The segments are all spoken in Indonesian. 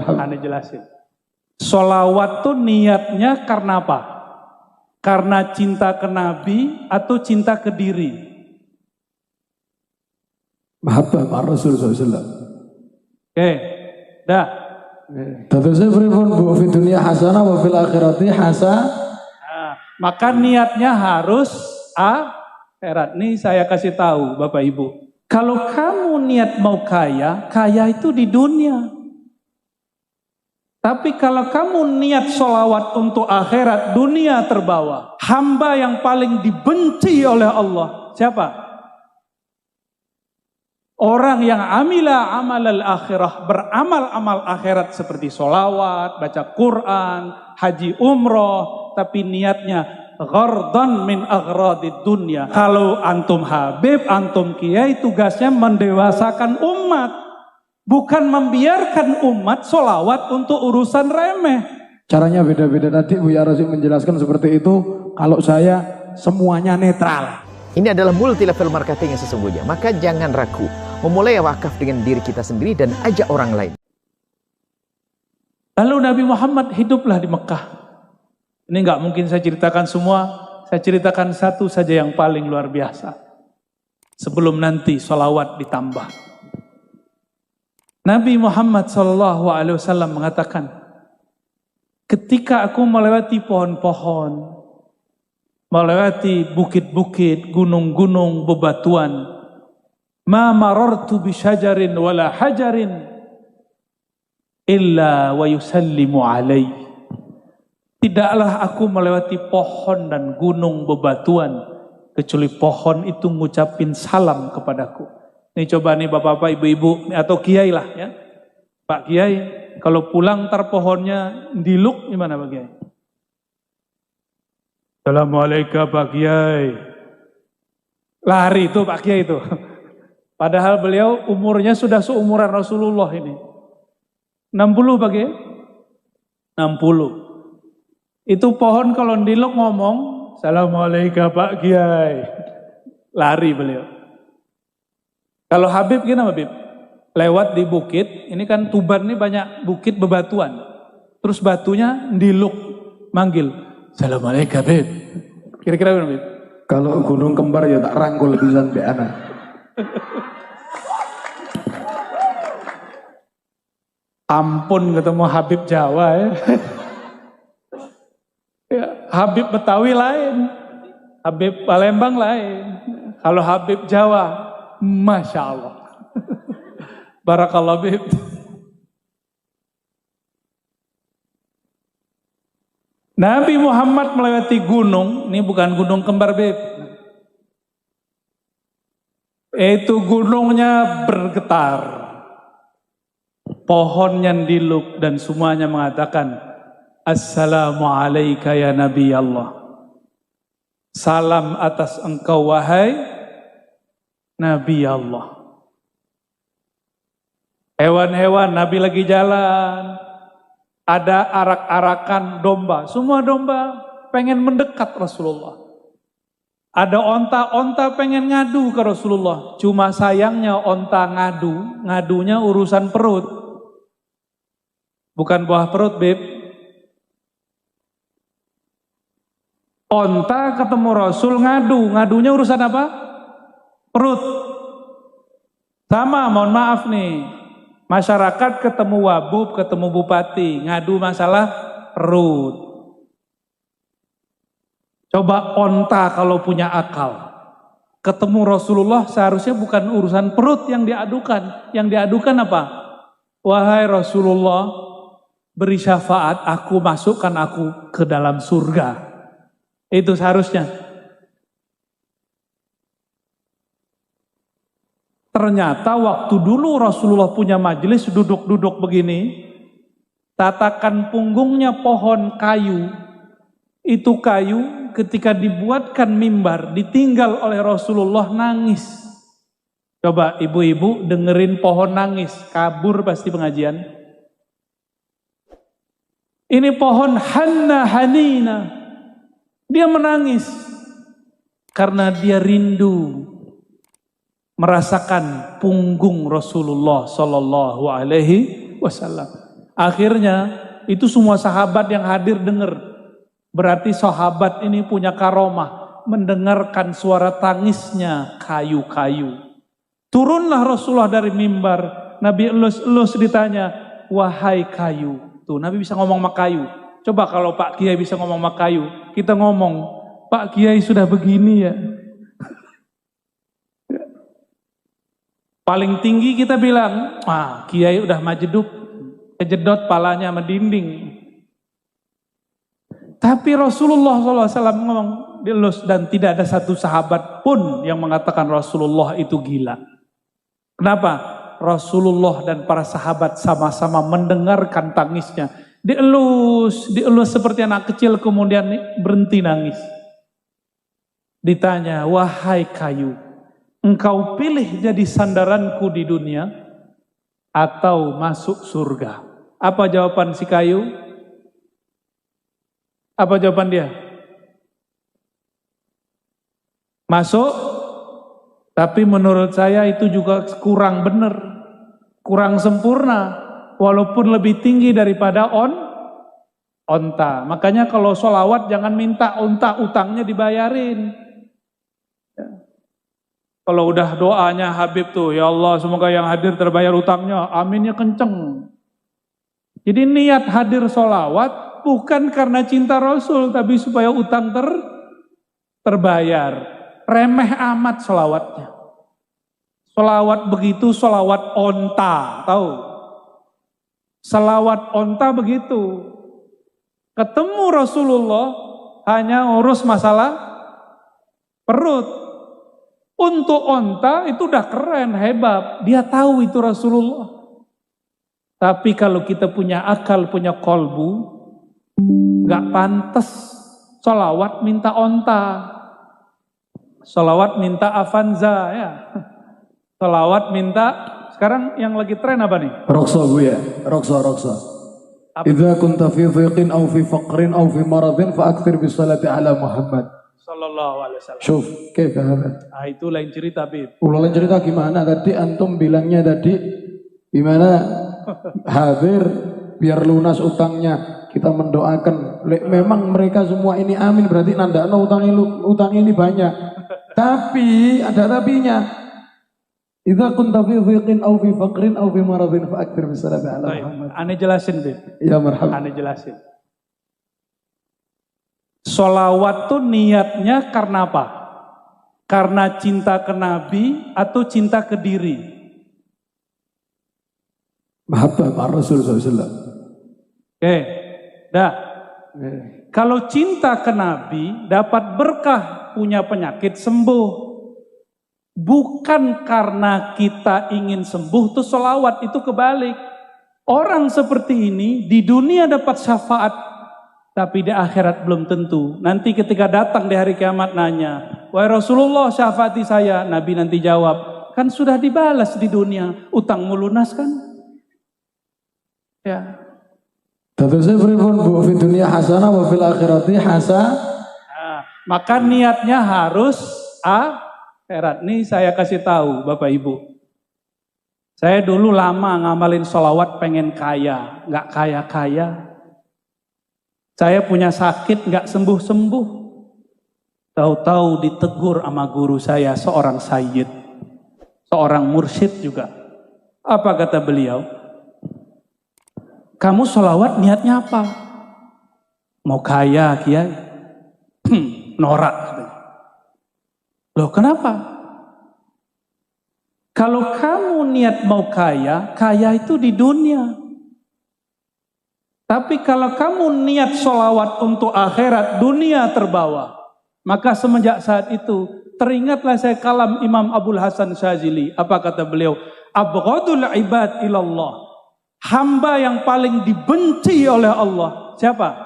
Ane jelasin. Sholawat tuh niatnya karena apa? Karena cinta ke Nabi atau cinta ke diri? Mahabbah Pak Rasul SAW. Oke, dah. Dadosnya pripun bu fi dunia hasanah wa fil akhirati hasanah. Nah, maka niatnya harus akhirat. Nih saya kasih tahu Bapak Ibu. Kalau kamu niat mau kaya, kaya itu di dunia. Tapi kalau kamu niat sholawat untuk akhirat, dunia terbawa. Hamba yang paling dibenci oleh Allah, siapa? Orang yang amila amal akhirah, beramal amal akhirat seperti sholawat, baca Quran, haji umroh, tapi niatnya ghardan min aghradid dunya. Kalau antum Habib, antum Kiai, tugasnya mendewasakan umat, bukan membiarkan umat sholawat untuk urusan remeh. Caranya beda-beda tadi Bu Rasul menjelaskan seperti itu. Kalau saya semuanya netral. Ini adalah multi level marketing yang sesungguhnya. Maka jangan ragu memulai wakaf dengan diri kita sendiri dan ajak orang lain. Lalu Nabi Muhammad hiduplah di Mekah. Ini nggak mungkin saya ceritakan semua. Saya ceritakan satu saja yang paling luar biasa. Sebelum nanti sholawat ditambah. Nabi Muhammad SAW mengatakan, ketika aku melewati pohon-pohon, melewati bukit-bukit, gunung-gunung, bebatuan, ma marartu bi syajarin wala hajarin illa wa yusallimu alaihi. Tidaklah aku melewati pohon dan gunung bebatuan kecuali pohon itu ngucapin salam kepadaku. Nih coba nih bapak-bapak, ibu-ibu atau kiai lah ya. Pak Kiai, kalau pulang ntar pohonnya diluk gimana Pak Kiai? Assalamualaikum Pak Kiai. Lari itu Pak Kiai itu. Padahal beliau umurnya sudah seumuran Rasulullah ini. 60 Pak Kiai? 60. Itu pohon kalau diluk ngomong, Assalamualaikum Pak Kiai. Lari beliau. Kalau Habib gimana Habib? Lewat di bukit, ini kan Tuban ini banyak bukit bebatuan. Terus batunya diluk, manggil. Assalamualaikum Habib. Kira-kira gimana Habib? Kalau gunung kembar ya tak rangkul pisan mbek anak. Ampun ketemu Habib Jawa ya. Ya, Habib Betawi lain, Habib Palembang lain. Kalau Habib Jawa, Masya Allah. Barakallah Habib. Nabi Muhammad melewati gunung, ini bukan gunung kembar Habib. Itu gunungnya bergetar. Pohonnya diluk dan semuanya mengatakan, Assalamualaikum ya Nabi Allah. Salam atas engkau wahai Nabi Allah. Hewan-hewan Nabi lagi jalan. Ada arak-arakan domba. Semua domba pengen mendekat Rasulullah. Ada onta-onta pengen ngadu ke Rasulullah. Cuma sayangnya onta ngadunya urusan perut. Bukan buah perut, Beb. Onta ketemu Rasul ngadunya urusan apa? Perut. Sama, mohon maaf nih. Masyarakat ketemu wabub, ketemu bupati, ngadu masalah perut. Coba onta kalau punya akal. Ketemu Rasulullah seharusnya bukan urusan perut yang diadukan. Yang diadukan apa? Wahai Rasulullah, beri syafaat, aku masukkan aku ke dalam surga. Itu seharusnya. Ternyata waktu dulu Rasulullah punya majelis duduk-duduk begini, tatakan punggungnya pohon kayu. Itu kayu ketika dibuatkan mimbar, ditinggal oleh Rasulullah nangis. Coba ibu-ibu dengerin pohon nangis, kabur pasti pengajian. Ini pohon Hanna Hanina. Dia menangis karena dia rindu merasakan punggung Rasulullah Sallallahu Alaihi Wasallam. Akhirnya itu semua sahabat yang hadir dengar. Berarti sahabat ini punya karomah, mendengarkan suara tangisnya kayu-kayu. Turunlah Rasulullah dari mimbar. Nabi elus-elus ditanya, wahai kayu. Tuh Nabi bisa ngomong sama kayu. Coba kalau Pak Kiai bisa ngomong sama kayu, kita ngomong, Pak Kiai sudah begini ya. Paling tinggi kita bilang, Kiai udah majeduk, kejedot palanya sama dinding. Tapi Rasulullah SAW ngomong dielus, dan tidak ada satu sahabat pun yang mengatakan Rasulullah itu gila. Kenapa? Rasulullah dan para sahabat sama-sama mendengarkan tangisnya. Dielus seperti anak kecil, kemudian berhenti nangis. Ditanya, wahai kayu, engkau pilih jadi sandaranku di dunia atau masuk surga? Apa jawaban si kayu? Apa jawaban dia? Masuk. Tapi menurut saya itu juga kurang benar, kurang sempurna, walaupun lebih tinggi daripada onta. Makanya kalau sholawat jangan minta onta utangnya dibayarin. Ya. Kalau udah doanya Habib tuh, ya Allah semoga yang hadir terbayar utangnya, aminnya kenceng. Jadi niat hadir sholawat bukan karena cinta Rasul, tapi supaya utang terbayar. Remeh amat sholawatnya. Sholawat begitu, sholawat onta, tahu? Sholawat onta begitu. Ketemu Rasulullah hanya urus masalah perut. Untuk onta itu udah keren, hebat. Dia tahu itu Rasulullah. Tapi kalau kita punya akal, punya kolbu, gak pantas sholawat minta onta. Sholawat minta Avanza ya. Sholawat minta, sekarang yang lagi tren apa nih? Rokso Bu ya, rokso. Idza kunta fi dhiqin aw fi faqrin aw fi maradin fa akthir bis salati ala Muhammad sallallahu alaihi wasallam. Syuf, kaifa hada? Itu lain cerita, Bib. Lain cerita gimana? Tadi antum bilangnya tadi gimana? Hadir biar lunas utangnya. Kita mendoakan. Memang mereka semua ini amin, berarti nandakno utang ini banyak. Tapi ada tapinya. Idza kunta fi dhiqin aw fi faqrin aw fi maradin fa akthir bis salati ala Muhammad. Ane jelasin, Bib. Ya marhaba. Ane jelasin. Sholawat tuh niatnya karena apa? Karena cinta ke Nabi atau cinta ke diri? Mahabbah Rasul sallallahu. Oke. Dah. Kalau cinta ke Nabi dapat berkah, punya penyakit sembuh. Bukan karena kita ingin sembuh tuh sholawat, itu kebalik. Orang seperti ini di dunia dapat syafaat, tapi di akhirat belum tentu. Nanti ketika datang di hari kiamat nanya, wahai Rasulullah syafaati saya, Nabi nanti jawab, kan sudah dibalas di dunia, utangmu lunas kan? Ya. Terusnya pripun Bu, fi dunia hasanah wa fil akhirati hasanah. Nah, maka niatnya harus akhirat. Nih saya kasih tahu Bapak Ibu. Saya dulu lama ngamalin sholawat pengen kaya, nggak kaya-kaya. Saya punya sakit nggak sembuh-sembuh. Tahu-tahu ditegur sama guru saya, seorang sayyid, seorang mursyid juga. Apa kata beliau? Kamu sholawat niatnya apa? Mau kaya, Kiai? Norak. Loh kenapa? Kalau kamu niat mau kaya, kaya itu di dunia. Tapi kalau kamu niat sholawat untuk akhirat, dunia terbawa. Maka semenjak saat itu, teringatlah saya kalam Imam Abul Hasan Syazili. Apa kata beliau? Abghadul ibad ilallah. Hamba yang paling dibenci oleh Allah. Siapa?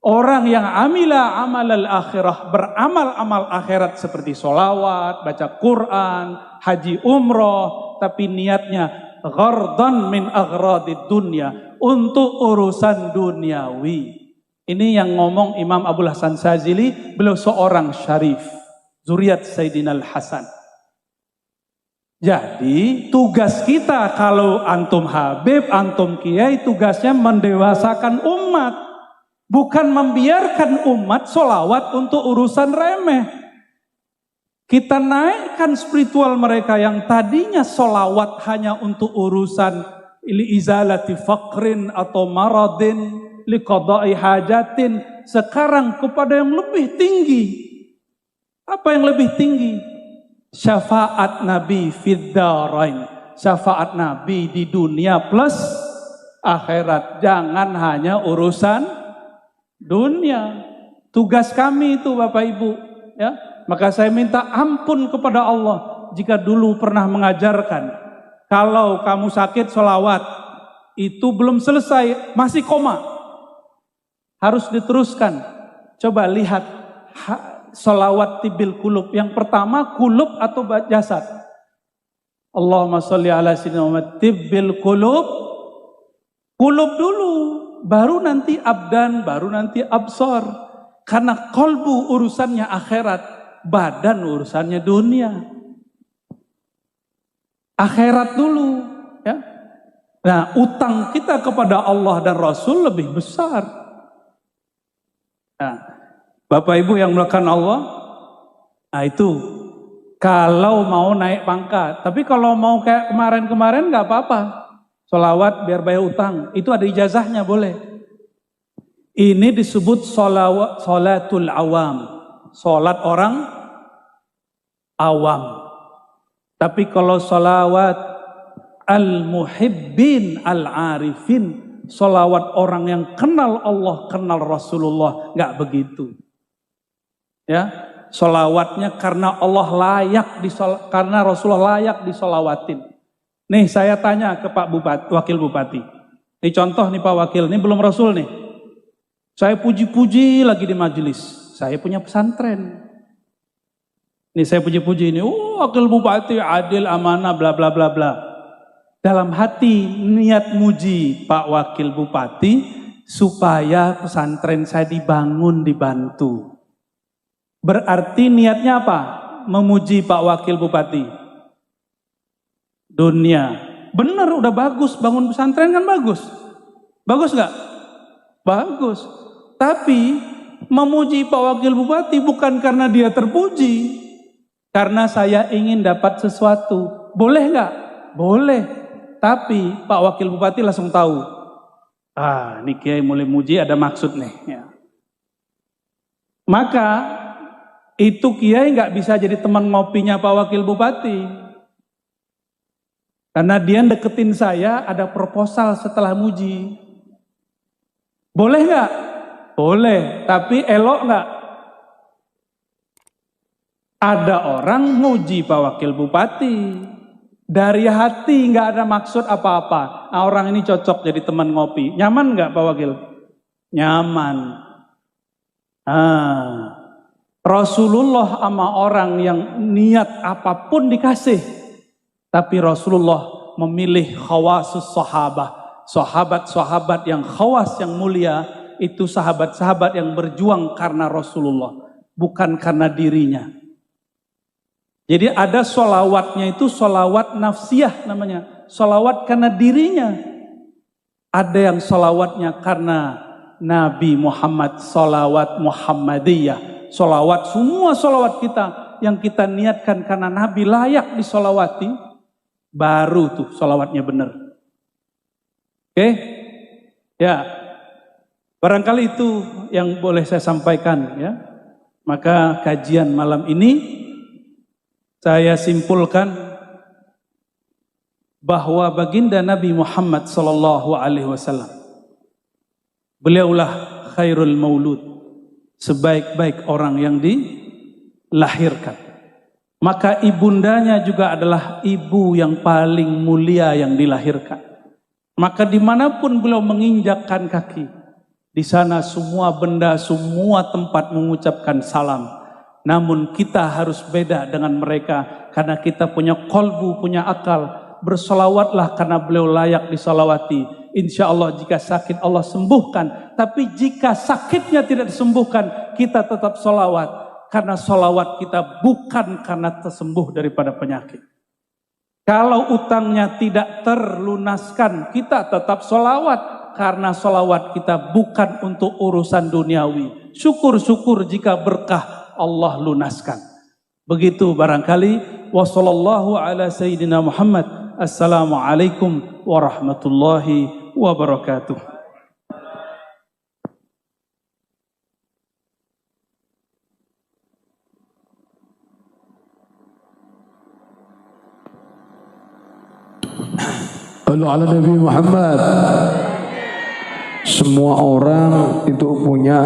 Orang yang amila amal al-akhirah, beramal amal akhirat seperti sholawat, baca Quran, haji umroh, tapi niatnya ghardan min aghradid dunya, untuk urusan duniawi. Ini yang ngomong Imam Abul Hasan Syazili, beliau seorang syarif, zuriat Sayyidina Al-Hasan. Jadi tugas kita kalau antum Habib, antum Kiai, tugasnya mendewasakan umat. Bukan membiarkan umat sholawat untuk urusan remeh. Kita naikkan spiritual mereka yang tadinya sholawat hanya untuk urusan li izalati faqrin atau maradin, li qada'i hajatin. Sekarang kepada yang lebih tinggi. Apa yang lebih tinggi? Syafaat Nabi fid darain. Syafaat Nabi di dunia plus akhirat. Jangan hanya urusan dunia. Tugas kami itu Bapak Ibu, ya. Maka saya minta ampun kepada Allah jika dulu pernah mengajarkan kalau kamu sakit sholawat itu belum selesai, masih koma, harus diteruskan. Coba lihat sholawat tibil kulub. Yang pertama kulub atau jasad. Allahumma sholli ala sayyidina Muhammad tibil kulub. Kulub dulu, baru nanti abdan, baru nanti absor. Karena kolbu urusannya akhirat, badan urusannya dunia. Akhirat dulu, ya. Nah, utang kita kepada Allah dan Rasul lebih besar. Nah, Bapak Ibu yang melakukan Allah, nah itu kalau mau naik pangkat. Tapi kalau mau kayak kemarin-kemarin nggak apa-apa. Sholawat biar bayar utang, itu ada ijazahnya boleh. Ini disebut sholatul awam, sholat orang awam. Tapi kalau sholawat al-muhibbin al-arifin, sholawat orang yang kenal Allah, kenal Rasulullah, nggak begitu. Ya, sholawatnya karena Allah layak karena Rasulullah layak disolawatin. Nih saya tanya ke Pak Bupati, Wakil Bupati. Ini contoh nih Pak Wakil, ini belum Rasul nih. Saya puji-puji lagi di majelis. Saya punya pesantren. Ini saya puji-puji ini, Wakil Bupati adil, amanah, bla bla bla bla. Dalam hati niat muji Pak Wakil Bupati supaya pesantren saya dibangun, dibantu. Berarti niatnya apa? Memuji Pak Wakil Bupati. Dunia. Benar, udah bagus, bangun pesantren kan bagus. Bagus nggak? Bagus. Tapi memuji Pak Wakil Bupati bukan karena dia terpuji. Karena saya ingin dapat sesuatu. Boleh nggak? Boleh. Tapi Pak Wakil Bupati langsung tahu. Ah, ini Kiai mulai muji ada maksud nih. Ya. Maka itu Kiai nggak bisa jadi teman ngopinya Pak Wakil Bupati. Karena dia deketin saya ada proposal setelah muji. Boleh nggak? Boleh. Tapi elok nggak? Ada orang muji Pak Wakil Bupati. Dari hati nggak ada maksud apa-apa. Nah, orang ini cocok jadi teman ngopi. Nyaman nggak Pak Wakil? Nyaman. Rasulullah sama orang yang niat apapun dikasih. Tapi Rasulullah memilih khawasus sahabah. Sahabat-sahabat yang khawas, yang mulia. Itu sahabat-sahabat yang berjuang karena Rasulullah. Bukan karena dirinya. Jadi ada sholawatnya itu sholawat nafsiyah namanya. Sholawat karena dirinya. Ada yang sholawatnya karena Nabi Muhammad, sholawat Muhammadiyah. Sholawat, semua sholawat kita yang kita niatkan karena Nabi layak disolawati. Baru tuh sholawatnya benar. Oke? Ya. Barangkali itu yang boleh saya sampaikan ya. Maka kajian malam ini saya simpulkan bahwa baginda Nabi Muhammad SAW, beliaulah khairul maulud, sebaik-baik orang yang dilahirkan. Maka ibundanya juga adalah ibu yang paling mulia yang dilahirkan. Maka dimanapun beliau menginjakkan kaki, di sana semua benda, semua tempat mengucapkan salam. Namun kita harus beda dengan mereka karena kita punya kolbu, punya akal. Bersolawatlah karena beliau layak disolawati. Insya Allah jika sakit Allah sembuhkan. Tapi jika sakitnya tidak disembuhkan, kita tetap solawat. Karena solawat kita bukan karena tersembuh daripada penyakit. Kalau utangnya tidak terlunaskan, kita tetap sholawat. Karena sholawat kita bukan untuk urusan duniawi. Syukur-syukur jika berkah Allah lunaskan. Begitu barangkali. Wassallallahu ala sayyidina Muhammad. Assalamualaikum warahmatullahi wabarakatuh. Ala Nabi Muhammad. Semua orang itu punya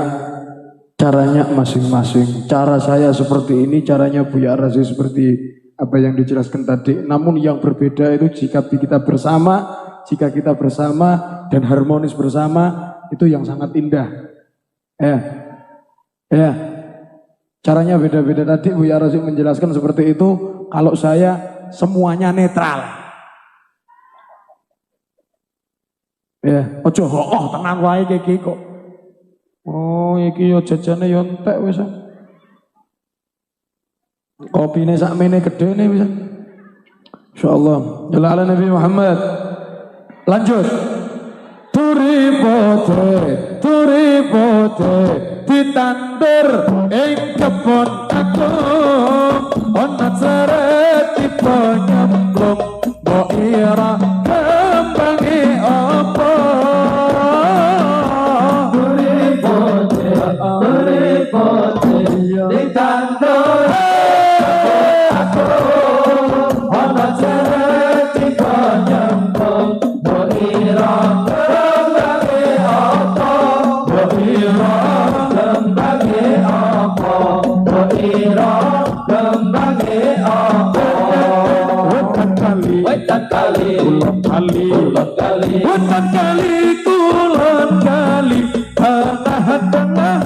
caranya masing-masing. Cara saya seperti ini, caranya Buya Razi seperti apa yang dijelaskan tadi. Namun yang berbeda itu jika kita bersama dan harmonis bersama, itu yang sangat indah. Caranya beda-beda tadi. Buya Razi menjelaskan seperti itu. Kalau saya semuanya netral. Ojo tenang wae iki kok. Oh, iki yo jajane yo entek wis. Kopine sakmene gedene wis. Insyaallah. Jalla ala Nabi Muhammad. Lanjut. Turi bote ditandur ing kebon aku. Ana seret tipe nyemplung mbok ira kembange apa. Ditandur aku ana seret tipe nyemplung mbok ira kembange apa. Mbok ira kembange apa. Mbok ira kembange apa. Wetan kali kulon kali tengah-tengah